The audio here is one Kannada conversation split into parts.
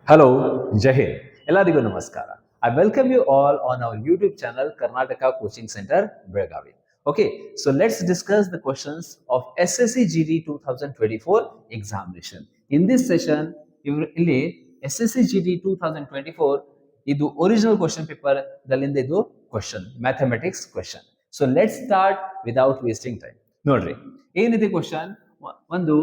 Hello, Jai Hind. ಎಲ್ಲರಿಗೂ ನಮಸ್ಕಾರ. I welcome you all on our YouTube channel Karnataka Coaching Center, Belgavi. Okay, so let's discuss the questions of SSC GD 2024 examination. In this session, ಇಲ್ಲಿ SSC GD 2024 ಇದು ಒರಿಜಿನಲ್ ಕ್ವಶನ್ ಪೇಪರ್ ದಲ್ಲಿಂದ ಇದು question mathematics question. So let start without wasting time. ನೋಡ್ರಿ ಏನಿದೆ ಕ್ವಶನ್. ಒಂದು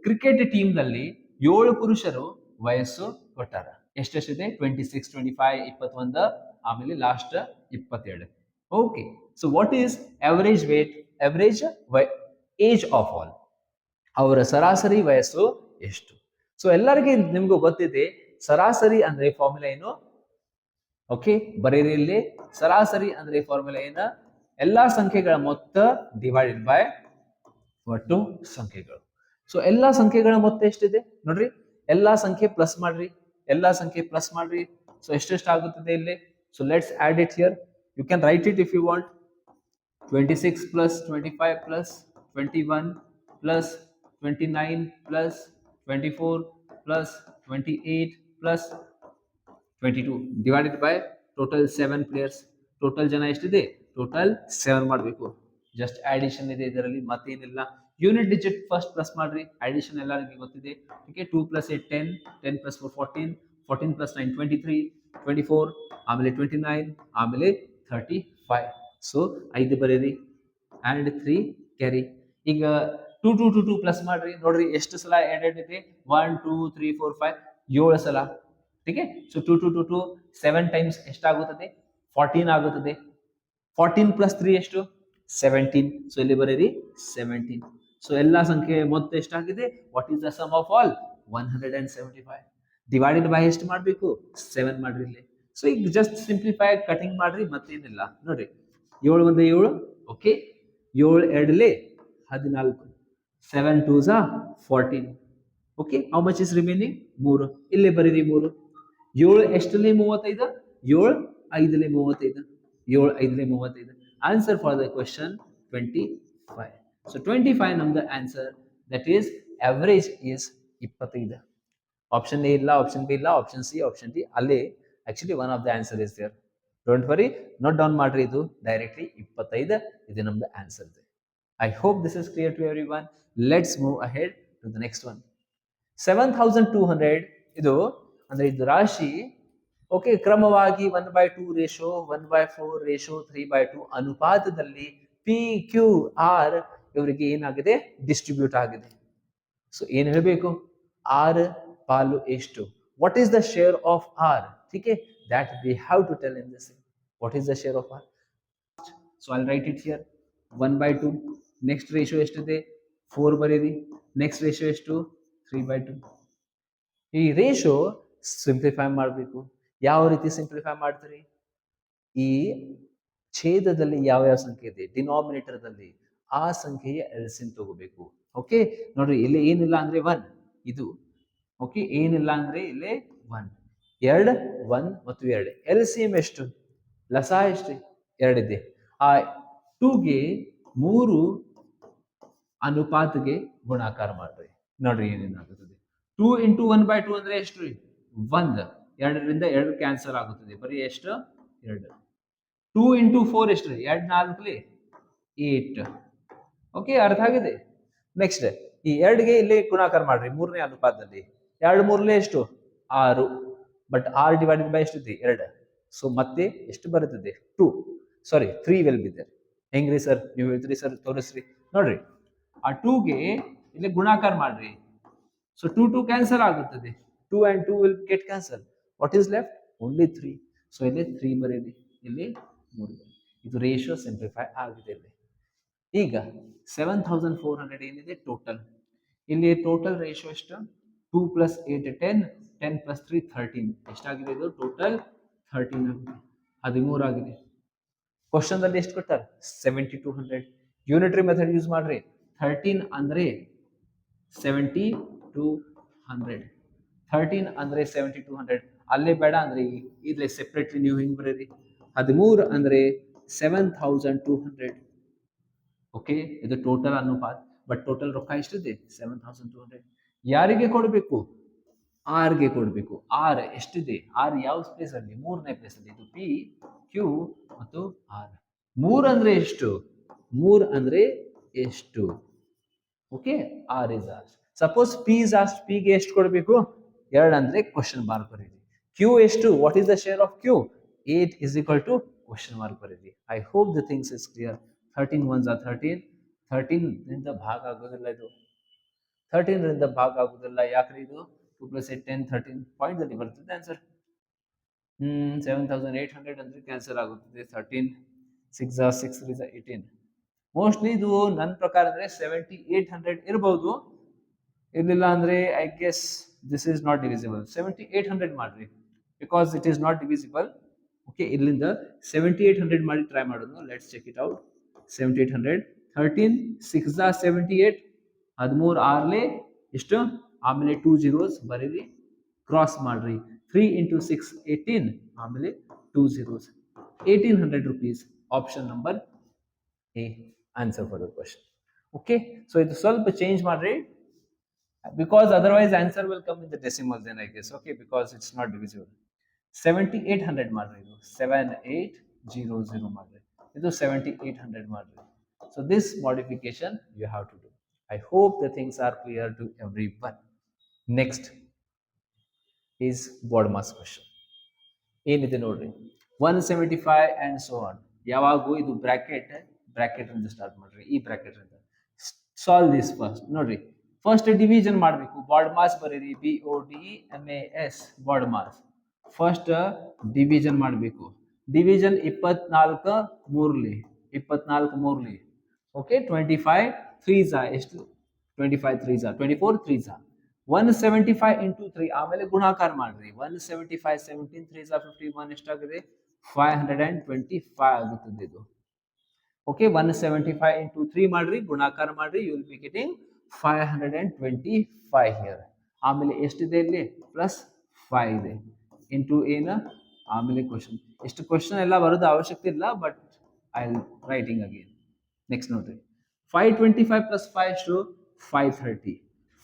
ಕ್ರಿಕೆಟ್ ಟೀಮ್ ನಲ್ಲಿ 7 ಪುರುಷರು ವಯಸ್ಸು ಕೊಟ್ಟಾರ. ಎಷ್ಟೆಷ್ಟಿದೆ? 26, 25, 21, ಆಮೇಲೆ last 27. Okay, so what is average weight, average age of all? ಅವರ ಸರಾಸರಿ ವಯಸ್ಸು ಎಷ್ಟು? ಸೊ ಎಲ್ಲರಿಗೂ ನಿಮ್ಗೂ ಗೊತ್ತಿದೆ ಸರಾಸರಿ ಅಂದ್ರೆ ಫಾರ್ಮುಲಾ ಏನು. ಓಕೆ, ಬರೀರಿ ಇಲ್ಲಿ. ಸರಾಸರಿ ಅಂದ್ರೆ ಫಾರ್ಮುಲಾ ಏನ? ಎಲ್ಲಾ ಸಂಖ್ಯೆಗಳ ಮೊತ್ತ ಡಿವೈಡೆಡ್ ಬೈ ಒಟ್ಟು ಸಂಖ್ಯೆಗಳು. ಸೊ ಎಲ್ಲಾ ಸಂಖ್ಯೆಗಳ ಮೊತ್ತ ಎಷ್ಟಿದೆ ನೋಡ್ರಿ. ಎಲ್ಲಾ ಸಂಖ್ಯೆ ಪ್ಲಸ್ ಮಾಡ್ರಿ, ಎಲ್ಲಾ ಸಂಖ್ಯೆ ಪ್ಲಸ್ ಮಾಡ್ರಿ. ಸೊ ಎಷ್ಟೆಷ್ಟು ಆಗುತ್ತದೆ ಇಲ್ಲಿ? So let's add it here. You can write it if you want. 26 plus 25 plus 21 plus 29 plus 24 plus 28 plus 22 divided by total 7 players. Total ಜನ ಎಷ್ಟಿದೆ? ಟೋಟಲ್ 7 ಮಾಡಬೇಕು. ಜಸ್ಟ್ ಅಡಿಷನ್ ಇದೆ ಇದರಲ್ಲಿ, ಮತ್ತೇನಿಲ್ಲ. ಯೂನಿಟ್ ಡಿಜಿಟ್ ಫಸ್ಟ್ ಪ್ಲಸ್ ಮಾಡ್ರಿ. ಅಡಿಷನ್ ಎಲ್ಲರಿಗೂ ಗೊತ್ತಿದೆ. ಓಕೆ, 2 plus 8 10, 10 plus 4 14, 14 plus 9 23, 24, ಆಮೇಲೆ 29, ಆಮೇಲೆ 35. ಸೊ 5 ಬರೀರಿ ಅಂಡ್ 3 ಕ್ಯಾರಿ. ಈಗ 2 2 2 2 ಪ್ಲಸ್ ಮಾಡ್ರಿ. ನೋಡ್ರಿ ಎಷ್ಟು ಸಲ ಆಡ್ ಇದೆ? 1 2 3 4 5 7 ಸಲ. ठीक है, so 2 2 2 2 7 times ಎಷ್ಟಾಗುತ್ತದೆ? 14 ಆಗುತ್ತದೆ. 14 plus 3 ಎಷ್ಟು? 17. ಸೊ ಇಲ್ಲಿ ಬರೀರಿ 17. ಸೊ ಎಲ್ಲಾ ಸಂಖ್ಯೆ ಮೊತ್ತ ಎಷ್ಟಾಗಿದೆ? What is the sum of all? 175. Divided by ಎಷ್ಟು ಮಾಡಬೇಕು? 7 ಮಾಡ್ರಿ ಇಲ್ಲಿ. ಸೊ ಈಗ ಜಸ್ಟ್ ಸಿಂಪ್ಲಿಫೈ ಕಟಿಂಗ್ ಮಾಡ್ರಿ, ಮತ್ತೇನಿಲ್ಲ. ನೋಡ್ರಿ 7 1 7. Okay, 7 2 14, 7 2 14. Okay, how much is remaining? 3. ಇಲ್ಲೇ ಬರೀರಿ 3. 7 ಎಷ್ಟಲ್ಲಿ 35? 7 5ಲಿ 35. 7 5ಲಿ 35. Answer for the question 25. So 25 ನಮ್ದು answer. That is average is 25. Option A ಇಲ್ಲ, ಆಪ್ಷನ್ ಬಿ ಇಲ್ಲ, ಆಪ್ಷನ್ ಸಿ, ಆಪ್ಷನ್ ಡಿ. ಅಲ್ಲಿ actually one of the answer is there. Don't worry, note down ಮಾಡ್ರಿ. ಇದು ಡೈರೆಕ್ಟ್ಲಿ 25 ಇದು ನಮ್ದು ಆನ್ಸರ್ ಇದೆ. I hope this is clear to everyone. Let's move ahead to the next one. 7200 ಇದು ಅಂದ್ರೆ ಇದು ರಾಶಿ. ಓಕೆ, ಕ್ರಮವಾಗಿ 1/2 ರೇಷೋ, 1/4 ರೇಷೋ, 3/2 ಅನುಪಾತದಲ್ಲಿ ಪಿ ಕ್ಯೂ ಆರ್ ಇವರಿಗೆ ಏನಾಗಿದೆ? ಡಿಸ್ಟ್ರಿಬ್ಯೂಟ್ ಆಗಿದೆ. ಸೊ ಏನ್ ಹೇಳಬೇಕು? ಆರ್ ಪಾಲು ಎಷ್ಟು? What is the share of R? ठीक है, that we have to tell in this. What is the share of r? So I'll write it here. 1/2. next ratio ಎಷ್ಟಿದೆ? 4 ಬರೀರಿ. next ratio ಎಷ್ಟು? 3/2. ಈ ರೇಷೋ ಸಿಂಪ್ಲಿಫೈ ಮಾಡಬೇಕು. ಯಾವ ರೀತಿ ಸಿಂಪ್ಲಿಫೈ ಮಾಡ್ತೀರಿ? ಈ ಛೇದದಲ್ಲಿ ಯಾವ ಯಾವ ಸಂಖ್ಯೆ ಇದೆ ಡಿನಾಮಿನೇಟರ್ ದಲ್ಲಿ, ಆ ಸಂಖ್ಯೆಯ ಎಲ್ಸಿಎಂ ತಗೋಬೇಕು. ಓಕೆ, ನೋಡ್ರಿ ಇಲ್ಲಿ ಏನಿಲ್ಲ ಅಂದ್ರೆ 1 ಇದು. ಓಕೆ, ಏನಿಲ್ಲ ಅಂದ್ರೆ ಇಲ್ಲಿ 1 2 1 ಮತ್ತು 2 ಎಲ್ಸಿಎಂ ಎಷ್ಟು? ಲಸಾ ಎಷ್ಟು? 2 ಇದೆ. ಆ 2ಗೆ 3 ಅನುಪಾತಗೆ ಗುಣಾಕಾರ ಮಾಡ್ರಿ. ನೋಡ್ರಿ ಏನೇನಾಗುತ್ತದೆ. 2 into 1/2 ಅಂದ್ರೆ ಎಷ್ಟು? 1. 2ರಿಂದ 2 ಕ್ಯಾನ್ಸಲ್ ಆಗುತ್ತದೆ. ಬರೀ ಎಷ್ಟು? 2. 2 into 4 ಎಷ್ಟು? 2 4 8. ಓಕೆ, ಅರ್ಥ ಆಗಿದೆ. ನೆಕ್ಸ್ಟ್ ಈ 2ಗೆ ಇಲ್ಲಿ ಗುಣಾಕಾರ ಮಾಡ್ರಿ 3ನೇ ಅನುಪಾತದಲ್ಲಿ. 2 3 ಎಷ್ಟು? 6. ಬಟ್ 6 ಡಿವೈಡೆಡ್ ಬೈ ಎಷ್ಟಿದೆ? 2. ಸೊ ಮತ್ತೆ ಎಷ್ಟು ಬರುತ್ತದೆ? 2. ಸಾರಿ 3 ವಿಲ್ ಬಿ ದೇರ್. ಹೆಂಗ್ರಿ ಸರ್ ನೀವು ಹೇಳ್ತೀರಿ ಸರ್? ತೋರಿಸ್ರಿ. ನೋಡ್ರಿ ಆ 2ಗೆ ಇಲ್ಲಿ ಗುಣಾಕಾರ ಮಾಡ್ರಿ. ಸೊ 2 2 ಕ್ಯಾನ್ಸಲ್ ಆಗುತ್ತದೆ. 2 and 2 will get cancel. What is left? Only 3. So ಇಲ್ಲಿ 3 ಬರೀರಿ, ಇಲ್ಲಿ 3. ಇದು ರೇಷಿಯೋ ಸಿಂಪ್ಲಿಫೈ ಆಗಿದೆ ಇಲ್ಲಿ. ಈಗ 7400 ಏನಿದೆ ಟೋಟಲ್. ಇಲ್ಲಿ ಟೋಟಲ್ ರೇಷಿಯೋ ಎಷ್ಟು? 2 plus 8 10, 10 plus 3 13. ಎಷ್ಟಾಗಿದೆ ಇದು? ಟೋಟಲ್ 13 ಆಗಿದೆ. 13 ಆಗಿದೆ. ಕ್ವಶನ್ ಅಲ್ಲಿ ಎಷ್ಟು ಕೊಟ್ಟಾರೆ? 7200. ಯೂನಿಟರಿ ಮೆಥಡ್ ಯೂಸ್ ಮಾಡ್ರಿ. 13 ಅಂದ್ರೆ 7200. 13 ಅಂದ್ರೆ 7200. ಅಲ್ಲೇ ಬೇಡ ಅಂದ್ರೆ ಇಲ್ಲೇ ಸೆಪರೇಟ್ಲಿ ನೀವು ಹಿಂಗ್ ಬರೀರಿ. 13 ಅಂದ್ರೆ 7200. ಓಕೆ, ಇದು ಟೋಟಲ್ ಅನುಪಾತ. ಬಟ್ ಟೋಟಲ್ ರೊಕ್ಕ ಎಷ್ಟಿದೆ? 7200. ಯಾರಿಗೆ ಕೊಡಬೇಕು? ಆರ್ ಗೆ ಕೊಡಬೇಕು. ಆರ್ ಎಷ್ಟಿದೆ? ಆರ್ ಯಾವ ಸ್ಪೇಸ್ ಅಲ್ಲಿ? ಮೂರನೇ ಪ್ಲೇಸ್ ಅಲ್ಲಿ. ಇದು ಪಿ, ಕ್ಯೂ ಮತ್ತು ಆರ್. ಮೂರ್ ಅಂದ್ರೆ ಎಷ್ಟು? ಮೂರ್ ಅಂದ್ರೆ ಎಷ್ಟು? Okay, R is asked. Suppose P is asked, P ಗೆ ಎಷ್ಟು ಕೊಡಬೇಕು? 2 ಅಂದ್ರೆ ಕ್ವಶನ್ ಮಾರ್ಕ್ ಬರೀರಿ. ಕ್ಯೂ ಎಷ್ಟು? What is the share of Q? 8 is equal to question mark ಬರೀರಿ. I hope the things is clear. 13 ones are 13. 13 ರಿಂದ ಭಾಗ ಆಗೋದಿಲ್ಲ ಇದು. 13 ರಿಂದ ಭಾಗ ಆಗುದಿಲ್ಲ. ಯಾಕ್ರಿ ಇದು? 2 plus 8 10 13 ಪಾಯಿಂಟ್ ಅಲ್ಲಿ ಬರ್ತದೆ ಆನ್ಸರ್. 7800 ಅಂದ್ರೆ ಕ್ಯಾನ್ಸಲ್ ಆಗುತ್ತದೆ. 13 6 6 3 18. ಮೋಸ್ಟ್ಲಿ ಇದು ನನ್ನ ಪ್ರಕಾರ ಅಂದ್ರೆ 7800 ಇರಬಹುದು. ಇರ್ಲಿಲ್ಲ ಅಂದ್ರೆ I guess this is not divisible. 7800 ಮಾಡ್ರಿ, because it is not divisible. Okay, ಇಲ್ಲಿಂದ 7800 ಮಾಡಿ ಟ್ರೈ ಮಾಡೋದು. Let's check it out. 7800 13 6 78. 13 ಆರ್ಲೆ ಎಷ್ಟು? ಆಮೇಲೆ 2 zeros ಬರೀರಿ, ಕ್ರಾಸ್ ಮಾಡ್ರಿ. 3 into 6 18, ಆಮೇಲೆ 2 zeros. 1800 rupees. Option number A answer for the question. Okay, so ಇದು ಸ್ವಲ್ಪ ಚೇಂಜ್ ಮಾಡ್ರಿ, because otherwise answer will come in the decimal then I guess. Okay, because it's not divisible. 7800 ಮಾಡ್ರಿ. ಇದು 7800 ಮಾಡ್ರಿ. ಇದು 7800 ಮಾಡ್ರಿ. So this modification you have to do. I hope the things are clear to everyone. Next is board mass question. ಏನಿದೆ ನೋಡ್ರಿ, 175 and so on. ಯಾವಾಗೂ ಇದು ಬ್ರಾಕೆಟ್ ಇಂದ ಸ್ಟಾರ್ಟ್ ಮಾಡ್ರಿ. ಈ ಬ್ರಾಕೆಟ್ ಇಂದ ಸಾಲ್ವ್ ದಿಸ್ ಫಸ್ಟ್. ನೋಡ್ರಿ, ಫಸ್ಟ್ ಡಿವಿಷನ್ ಮಾಡಬೇಕು. ಬಾಡ್ ಮಾಸ್ ಬರೀರಿ, BODMAS ಬಾಡ್ ಮಾಸ್. ಫಸ್ಟ್ ಡಿವಿಷನ್ ಮಾಡಬೇಕು. ಡಿವಿಷನ್ 24 ಮೂರ್ಲಿ, 24 ಮೂರ್ಲಿ. ಓಕೆ, 25 3s ಎಷ್ಟು? 25 3s 24 3s 175 into 3. ಆಮೇಲೆ ಗುಣಾಕಾರ ಮಾಡ್ರಿ. 175 17 3s 51 ಎಷ್ಟಾಗಿದೆ? 525 ಆಗುತ್ತದೆ ಇದು. ಓಕೆ, 175 into 3 ಮಾಡ್ರಿ, ಗುಣಾಕಾರ ಮಾಡ್ರಿ. You will be getting 525 here. ಆಮೇಲೆ ಎಷ್ಟಿದೆ ಇಲ್ಲಿ? ಪ್ಲಸ್ 5 ಇದೆ. ಇಂಟು ಏನ? ಆಮೇಲೆ ಕ್ವಶನ್. ಎಷ್ಟು ಕ್ವಶನ್ ಎಲ್ಲ ಬರೋದು ಅವಶ್ಯಕತೆ ಇಲ್ಲ, but I writing again. Next ನೋಡ್ರಿ, 525 plus 5 ಎಷ್ಟು? 530.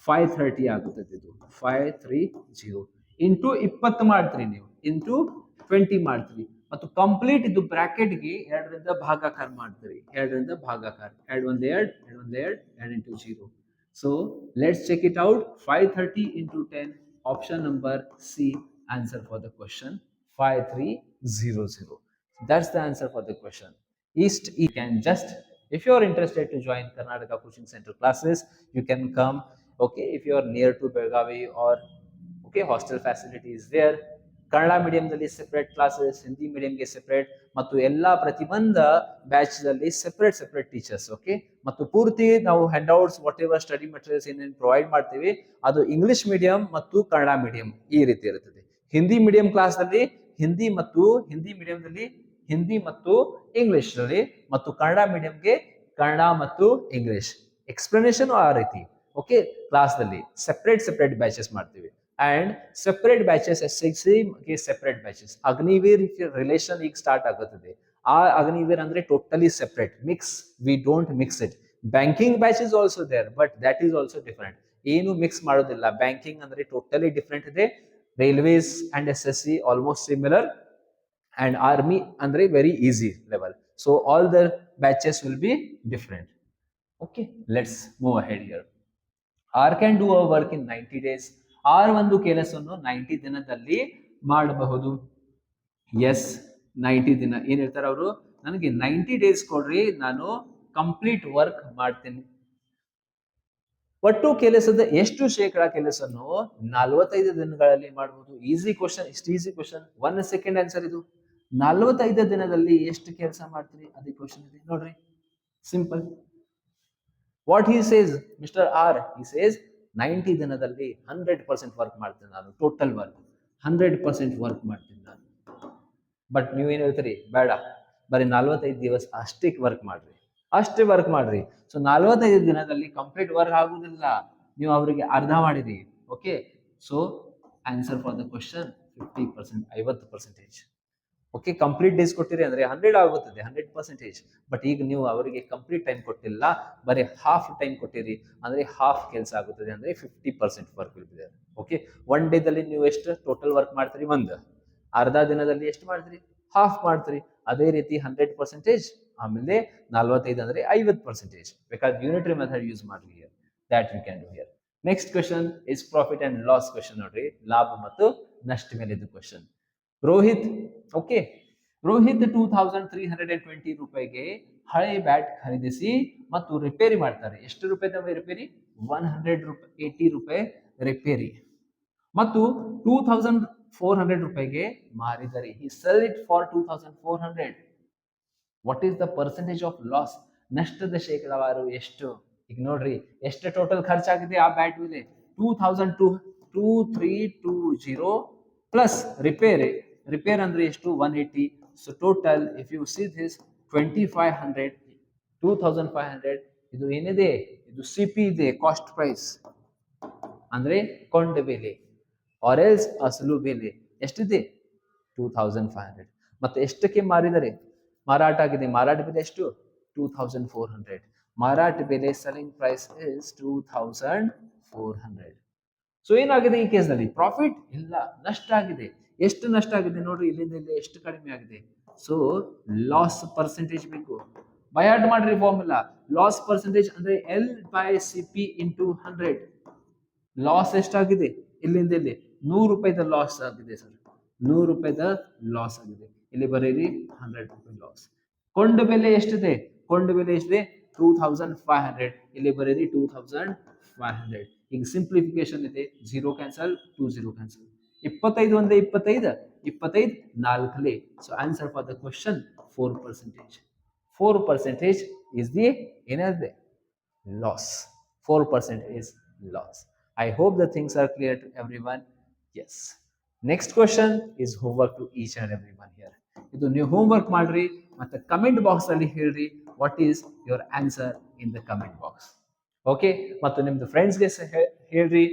530 ಆಗುತ್ತದೆ ಇದು. 530 ಇಂಟು 20 ಮಾಡ್ತೀರಿ ನೀವು, ಇಂಟು 20 ಮಾಡ್ತೀರಿ. ಮತ್ತು ಕಂಪ್ಲೀಟ್ ಇದು ಬ್ರಾಕೆಟ್ಗೆ 2 ರಿಂದ ಭಾಗಾಕಾರ ಮಾಡ್ತೀರಿ. 2 ರಿಂದ ಭಾಗಾಕಾರ. 2 1 2 2 1 2 2 into 0. So let's check it out. 530 into 10. Option number C, answer for the question 5300. That's the answer for the question. East, you can just, if you are interested to join Karnataka Coaching Center classes, you can come. Okay, if you are near to Belgavi or okay, hostel facility is there. Kannada ಮೀಡಿಯಂದಲ್ಲಿ ಸೆಪರೇಟ್ ಕ್ಲಾಸಸ್, ಹಿಂದಿ ಮೀಡಿಯಂಗೆ ಸೆಪರೇಟ್, ಮತ್ತು ಎಲ್ಲ ಪ್ರತಿಯೊಂದ ಬ್ಯಾಚ್ ಅಲ್ಲಿ ಸೆಪರೇಟ್ ಟೀಚರ್ಸ್. ಓಕೆ, ಮತ್ತು ಪೂರ್ತಿ ನಾವು handouts whatever study materials ಏನೇನು ಪ್ರೊವೈಡ್ ಮಾಡ್ತೀವಿ ಅದು ಇಂಗ್ಲಿಷ್ ಮೀಡಿಯಂ ಮತ್ತು ಕನ್ನಡ ಮೀಡಿಯಂ ಈ ರೀತಿ ಇರುತ್ತದೆ. ಹಿಂದಿ ಮೀಡಿಯಂ ಕ್ಲಾಸ್ ಅಲ್ಲಿ ಹಿಂದಿ ಮೀಡಿಯಂದಲ್ಲಿ ಹಿಂದಿ ಮತ್ತು ಇಂಗ್ಲಿಷ್ ಅಲ್ಲಿ, ಮತ್ತು ಕನ್ನಡ ಮೀಡಿಯಂಗೆ ಕನ್ನಡ ಮತ್ತು ಇಂಗ್ಲಿಷ್ ಎಕ್ಸ್ಪ್ಲನೇಷನ್ ಆ ರೀತಿ. ಓಕೆ, ಕ್ಲಾಸ್ ಅಲ್ಲಿ ಸೆಪರೇಟ್ ಬ್ಯಾಚಸ್ ಮಾಡ್ತೀವಿ. And separate batches, SSC ಗೆ separate batches. ಅಗ್ನಿವೀರ್ ರಿಲೇಷನ್ ಈಗ ಸ್ಟಾರ್ಟ್ ಆಗುತ್ತದೆ. ಆ ಅಗ್ನಿವೀರ್ ಅಂದ್ರೆ totally separate, we don't mix it. Banking batch is also there, but that is also different. ಏನು ಮಿಕ್ಸ್ ಮಾಡೋದಿಲ್ಲ. ಬ್ಯಾಂಕಿಂಗ್ ಅಂದ್ರೆ ಟೋಟಲಿ ಡಿಫರೆಂಟ್ ಇದೆ. Railways and SSC almost similar, and army ಅಂದ್ರೆ very easy level. So all the batches will be different. Okay, let's move ahead here. R can do our work in 90 days. R ಒಂದು ಕೆಲಸವನ್ನು 90 ದಿನದಲ್ಲಿ ಮಾಡಬಹುದು. ಎಸ್, 90 ದಿನ. ಏನ್ ಹೇಳ್ತಾರೆ ಅವರು? ನನಗೆ 90 days ಕೊಡ್ರಿ, ನಾನು ಕಂಪ್ಲೀಟ್ ವರ್ಕ್ ಮಾಡ್ತೀನಿ. ಒಟ್ಟು ಕೆಲಸದ ಎಷ್ಟು ಶೇಕಡಾ ಕೆಲಸವನ್ನು 45 ದಿನಗಳಲ್ಲಿ ಮಾಡಬಹುದು? Easy question. ಇಷ್ಟು ಈಸಿ ಕ್ವಶನ್, 1 ಸೆಕೆಂಡ್ ಆನ್ಸರ್ ಇದು. 45 ದಿನದಲ್ಲಿ ಎಷ್ಟು ಕೆಲಸ ಮಾಡ್ತೀರಿ ಅದೇ ಕ್ವಶನ್ ಇದೆ ನೋಡ್ರಿ. Simple. What he says mister R? He says 90 ದಿನದಲ್ಲಿ 100% ವರ್ಕ್ ಮಾಡ್ತೀನಿ ನಾನು. ಟೋಟಲ್ ವರ್ಕ್ 100% ವರ್ಕ್ ಮಾಡ್ತೀನಿ ನಾನು. ಬಟ್ ನೀವೇನು ಹೇಳ್ತೀರಿ? ಬೇಡ, ಬರೀ 45 ದಿವಸ ಅಷ್ಟೇ ವರ್ಕ್ ಮಾಡ್ರಿ. ಸೊ 45 ದಿನದಲ್ಲಿ ಕಂಪ್ಲೀಟ್ ವರ್ಕ್ ಆಗುದಿಲ್ಲ, ನೀವು ಅವರಿಗೆ ಅರ್ಧ ಮಾಡಿರಿ. Okay, so answer for the question 50%, 50%. Okay, complete days ಕೊಟ್ಟಿರಿ ಅಂದ್ರೆ 100 ಆಗುತ್ತದೆ, 100%. ಬಟ್ ಈಗ ನೀವು ಅವರಿಗೆ ಕಂಪ್ಲೀಟ್ ಟೈಮ್ ಕೊಟ್ಟಿಲ್ಲ, ಬರೀ ಹಾಫ್ ಟೈಮ್ ಕೊಟ್ಟಿರಿ ಅಂದ್ರೆ ಹಾಫ್ ಕೆಲಸ ಆಗುತ್ತದೆ, ಅಂದ್ರೆ 50% ವರ್ಕ್ ಇದೆ. ಓಕೆ, ಒನ್ ಡೇದಲ್ಲಿ ನೀವು ಎಷ್ಟು ಟೋಟಲ್ ವರ್ಕ್ ಮಾಡ್ತೀರಿ? ಒಂದು ಅರ್ಧ ದಿನದಲ್ಲಿ ಎಷ್ಟು ಮಾಡ್ತೀರಿ? ಹಾಫ್ ಮಾಡ್ತೀರಿ. ಅದೇ ರೀತಿ 100%, ಆಮೇಲೆ 45 ಅಂದ್ರೆ 50%. ಬೇಕಾದ್ರೆ ಯೂನಿಟರಿ ಮೆಥಡ್ ಯೂಸ್ ಮಾಡ್ರಿ here, that we can do here. Next question is profit and loss question. ನೋಡ್ರಿ, ಲಾಭ ಮತ್ತು ನಷ್ಟ ಮೇಲೆ ಇದು ಕ್ವೆಶನ್. ರೋಹಿತ್, ಓಕೆ, ರೋಹಿತ್ 2320 ರೂಪಾಯಿಗೆ ಹಳೆ ಬ್ಯಾಟ್ ಖರೀದಿಸಿ ಮತ್ತು ರಿಪೇರಿ ಮಾಡ್ತಾರೆ. ಎಷ್ಟು ರೂಪಾಯಿ ರಿಪೇರಿ? 180 ರೂಪಾಯಿ ರಿಪೇರಿ. ಮತ್ತು 2400 ರೂಪಾಯಿಗೆ ಮಾರಿದರೆ. he sell it for 2400. What is the percentage of loss? ನಷ್ಟದ ಶೇಕಡಾವಾರು ಎಷ್ಟು? ಈಗ ನೋಡ್ರಿ, ಎಷ್ಟು ಟೋಟಲ್ ಖರ್ಚಾಗಿದೆ ಆ ಬ್ಯಾಟ್ ಮೇಲೆ? 2320 ಪ್ಲಸ್ ರಿಪೇರ್ ಅಂದ್ರೆ ಎಷ್ಟು? 180. So total if U see this 2500, 2500 ಇದು ಏನಿದೆ? ಇದು CP ಇದೆ, ಕಾಸ್ಟ್ ಪ್ರೈಸ್ ಅಂದ್ರೆ ಕೊಂಡ ಬೆಲೆ, ಆರ್ ಎಲ್ಸ್ ಅಸಲು ಬೆಲೆ ಎಷ್ಟಿದೆ? 2500. ಮತ್ತೆ ಎಷ್ಟಕ್ಕೆ ಮಾರಿದರೆ? ಮಾರಾಟ ಆಗಿದೆ, ಮಾರಾಟ ಬೆಲೆ ಎಷ್ಟು? 2400. ಮಾರಾಟ ಬೆಲೆ, ಸೆಲ್ಲಿಂಗ್ ಪ್ರೈಸ್ ಇಸ್ 2400. ಸೊ ಏನಾಗಿದೆ ಈ ಕೇಸ್ನಲ್ಲಿ? ಪ್ರಾಫಿಟ್ ಇಲ್ಲ, ನಷ್ಟ ಆಗಿದೆ. ಎಷ್ಟು ನಷ್ಟ ಆಗಿದೆ ನೋಡ್ರಿ, ಇಲ್ಲಿಂದ ಇಲ್ಲಿ ಎಷ್ಟು ಕಡಿಮೆ ಆಗಿದೆ. ಸೊ ಲಾಸ್ ಪರ್ಸೆಂಟೇಜ್ ಬೇಕು. ಬಯಾಟ್ ಮಾಡ್ರಿ ಫಾರ್ಮುಲಾ. ಲಾಸ್ ಪರ್ಸೆಂಟೇಜ್ ಅಂದ್ರೆ L/CP into 100. ಲಾಸ್ ಎಷ್ಟಾಗಿದೆ? ಇಲ್ಲಿಂದ ಇಲ್ಲಿ 100 ರೂಪಾಯಿದ ಲಾಸ್ ಆಗಿದೆ ಸರ್, 100 ರೂಪಾಯಿದ ಲಾಸ್ ಆಗಿದೆ. ಇಲ್ಲಿ ಬರೀರಿ 100 ರೂಪಾಯಿ ಲಾಸ್. ಕೊಂಡ ಬೆಲೆ ಎಷ್ಟಿದೆ? ಕೊಂಡ ಬೆಲೆ ಎಷ್ಟಿದೆ? 2500. ಇಲ್ಲಿ ಬರೀರಿ 2500. ಈಗ ಸಿಂಪ್ಲಿಫಿಕೇಶನ್ ಇದೆ, 0 ಕ್ಯಾನ್ಸಲ್, 20 ಕ್ಯಾನ್ಸಲ್. 25 ಒಂದೇ 25, 25 4. So answer for the question 4%. 4% is the ಏನಿದೆ? loss. 4% is loss. I hope the things are clear to everyone. Yes. Next question is homework to each and everyone here. ಇದು ನೀವು ಹೋಮ್ವರ್ಕ್ ಮಾಡ್ರಿ ಮತ್ತೆ ಕಮೆಂಟ್ ಬಾಕ್ಸ್ ಅಲ್ಲಿ ಹೇಳ್ರಿ what is your answer in the comment box. Okay, ಮತ್ತು ನಿಮ್ದು ಫ್ರೆಂಡ್ಸ್ಗೆ ಹೇಳ್ರಿ.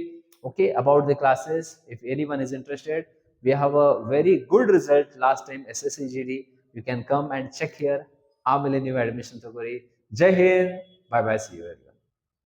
Okay, about the classes. If any one is interested, we have a very good result last time SSC GD. You can come and check here. ಆಮೇಲೆ ನೀವು ಅಡ್ಮಿಷನ್ ತಗೋರಿ. Jai Hind, bye bye, see you.